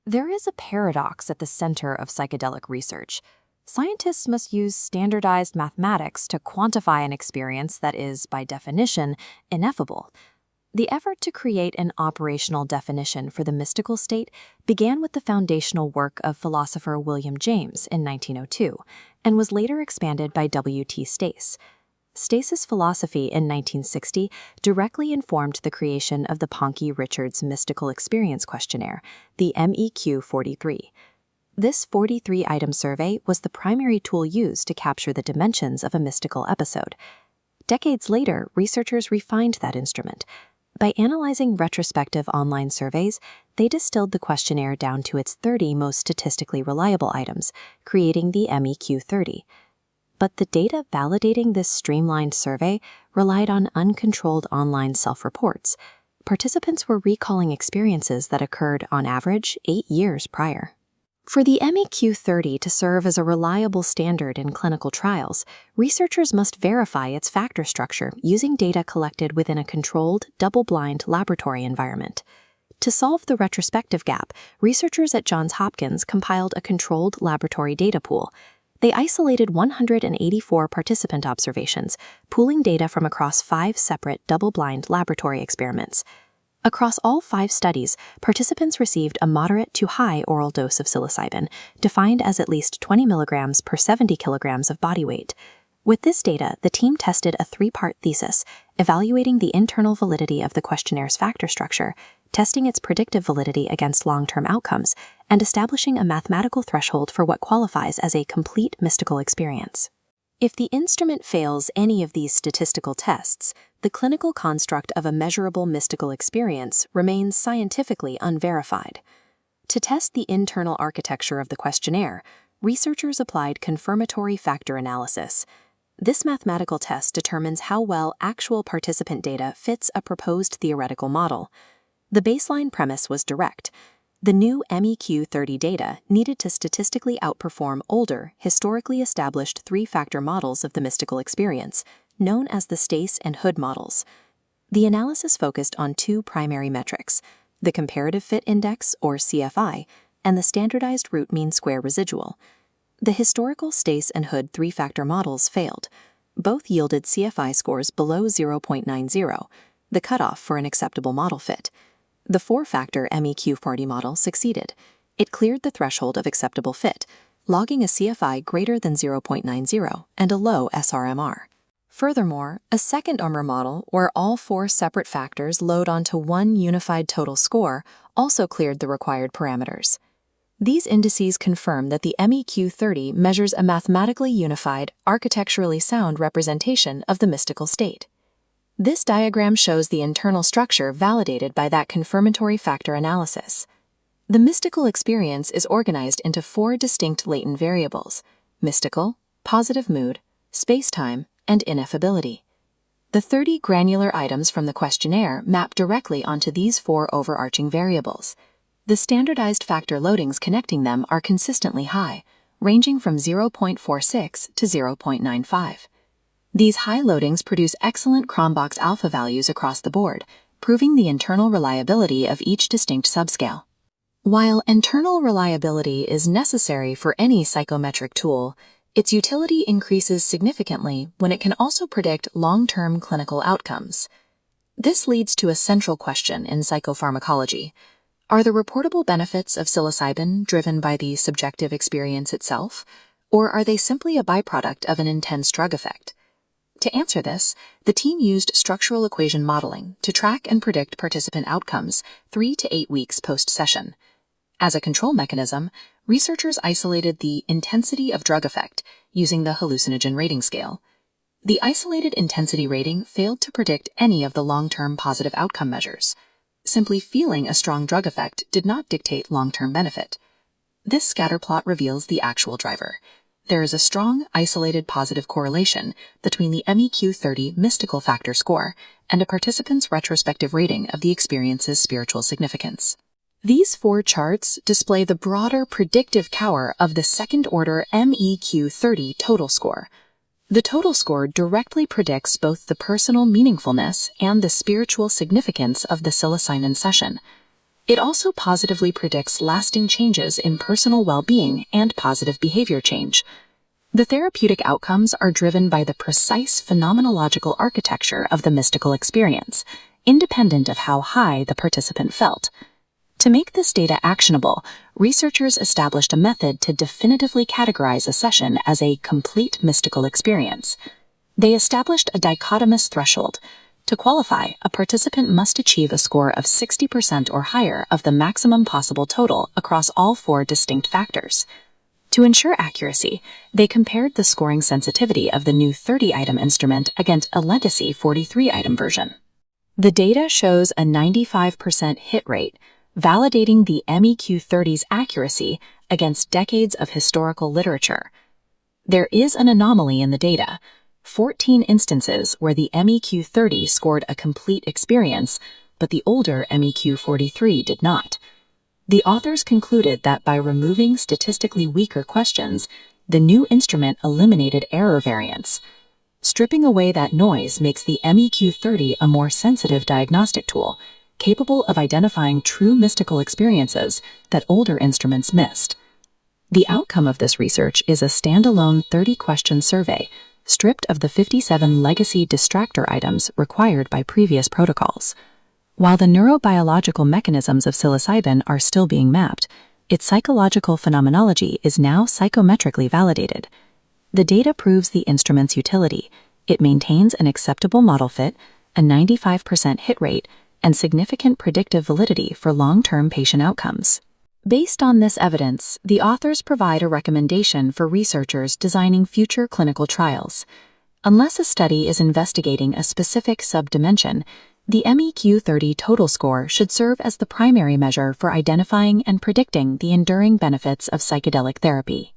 There is a paradox at the center of psychedelic research. Scientists must use standardized mathematics to quantify an experience that is, by definition, ineffable. The effort to create an operational definition for the mystical state began with the foundational work of philosopher William James in 1902 and was later expanded by W.T. Stace. Stace's philosophy in 1960 directly informed the creation of the Poncke-Richards Mystical Experience Questionnaire, the MEQ-30. This 43-item survey was the primary tool used to capture the dimensions of a mystical episode. Decades later, researchers refined that instrument. By analyzing retrospective online surveys, they distilled the questionnaire down to its 30 most statistically reliable items, creating the MEQ-30. But the data validating this streamlined survey relied on uncontrolled online self-reports. Participants were recalling experiences that occurred, on average, 8 years prior. For the MEQ-30 to serve as a reliable standard in clinical trials, researchers must verify its factor structure using data collected within a controlled, double-blind laboratory environment. To solve the retrospective gap, researchers at Johns Hopkins compiled a controlled laboratory data pool. They isolated 184 participant observations, pooling data from across 5 separate double-blind laboratory experiments. Across all 5 studies, participants received a moderate to high oral dose of psilocybin, defined as at least 20 milligrams per 70 kilograms of body weight. With this data, the team tested a 3-part thesis, evaluating the internal validity of the questionnaires' factor structure, testing its predictive validity against long-term outcomes, and establishing a mathematical threshold for what qualifies as a complete mystical experience. If the instrument fails any of these statistical tests, the clinical construct of a measurable mystical experience remains scientifically unverified. To test the internal architecture of the questionnaire, researchers applied confirmatory factor analysis. This mathematical test determines how well actual participant data fits a proposed theoretical model. The baseline premise was direct. The new MEQ-30 data needed to statistically outperform older, historically established 3-factor models of the mystical experience, known as the Stace and Hood models. The analysis focused on 2 primary metrics, the comparative fit index, or CFI, and the standardized root mean square residual. The historical Stace and Hood 3-factor models failed. Both yielded CFI scores below 0.90, the cutoff for an acceptable model fit. The 4-factor MEQ-40 model succeeded. It cleared the threshold of acceptable fit, logging a CFI greater than 0.90 and a low SRMR. Furthermore, a second UMR model, where all 4 separate factors load onto one unified total score, also cleared the required parameters. These indices confirm that the MEQ-30 measures a mathematically unified, architecturally sound representation of the mystical state. This diagram shows the internal structure validated by that confirmatory factor analysis. The mystical experience is organized into 4 distinct latent variables: mystical, positive mood, space-time, and ineffability. The 30 granular items from the questionnaire map directly onto these 4 overarching variables. The standardized factor loadings connecting them are consistently high, ranging from 0.46 to 0.95. These high loadings produce excellent Cronbach's alpha values across the board, proving the internal reliability of each distinct subscale. While internal reliability is necessary for any psychometric tool, its utility increases significantly when it can also predict long-term clinical outcomes. This leads to a central question in psychopharmacology. Are the reportable benefits of psilocybin driven by the subjective experience itself, or are they simply a byproduct of an intense drug effect? To answer this, the team used structural equation modeling to track and predict participant outcomes 3 to 8 weeks post-session. As a control mechanism, researchers isolated the intensity of drug effect using the hallucinogen rating scale. The isolated intensity rating failed to predict any of the long-term positive outcome measures. Simply feeling a strong drug effect did not dictate long-term benefit. This scatter plot reveals the actual driver. There is a strong, isolated positive correlation between the MEQ-30 mystical factor score and a participant's retrospective rating of the experience's spiritual significance. These 4 charts display the broader predictive power of the second-order MEQ-30 total score. The total score directly predicts both the personal meaningfulness and the spiritual significance of the psilocybin session. It also positively predicts lasting changes in personal well-being and positive behavior change. The therapeutic outcomes are driven by the precise phenomenological architecture of the mystical experience, independent of how high the participant felt. To make this data actionable, researchers established a method to definitively categorize a session as a complete mystical experience. They established a dichotomous threshold. To qualify, a participant must achieve a score of 60% or higher of the maximum possible total across all 4 distinct factors. To ensure accuracy, they compared the scoring sensitivity of the new 30-item instrument against a legacy 43-item version. The data shows a 95% hit rate, validating the MEQ-30's accuracy against decades of historical literature. There is an anomaly in the data: 14 instances where the MEQ-30 scored a complete experience, but the older MEQ-43 did not. The authors concluded that by removing statistically weaker questions, the new instrument eliminated error variance. Stripping away that noise makes the MEQ-30 a more sensitive diagnostic tool, capable of identifying true mystical experiences that older instruments missed. The outcome of this research is a standalone 30-question survey, stripped of the 57 legacy distractor items required by previous protocols. While the neurobiological mechanisms of psilocybin are still being mapped, its psychological phenomenology is now psychometrically validated. The data proves the instrument's utility. It maintains an acceptable model fit, a 95% hit rate, and significant predictive validity for long-term patient outcomes. Based on this evidence, the authors provide a recommendation for researchers designing future clinical trials. Unless a study is investigating a specific subdimension, the MEQ-30 total score should serve as the primary measure for identifying and predicting the enduring benefits of psychedelic therapy.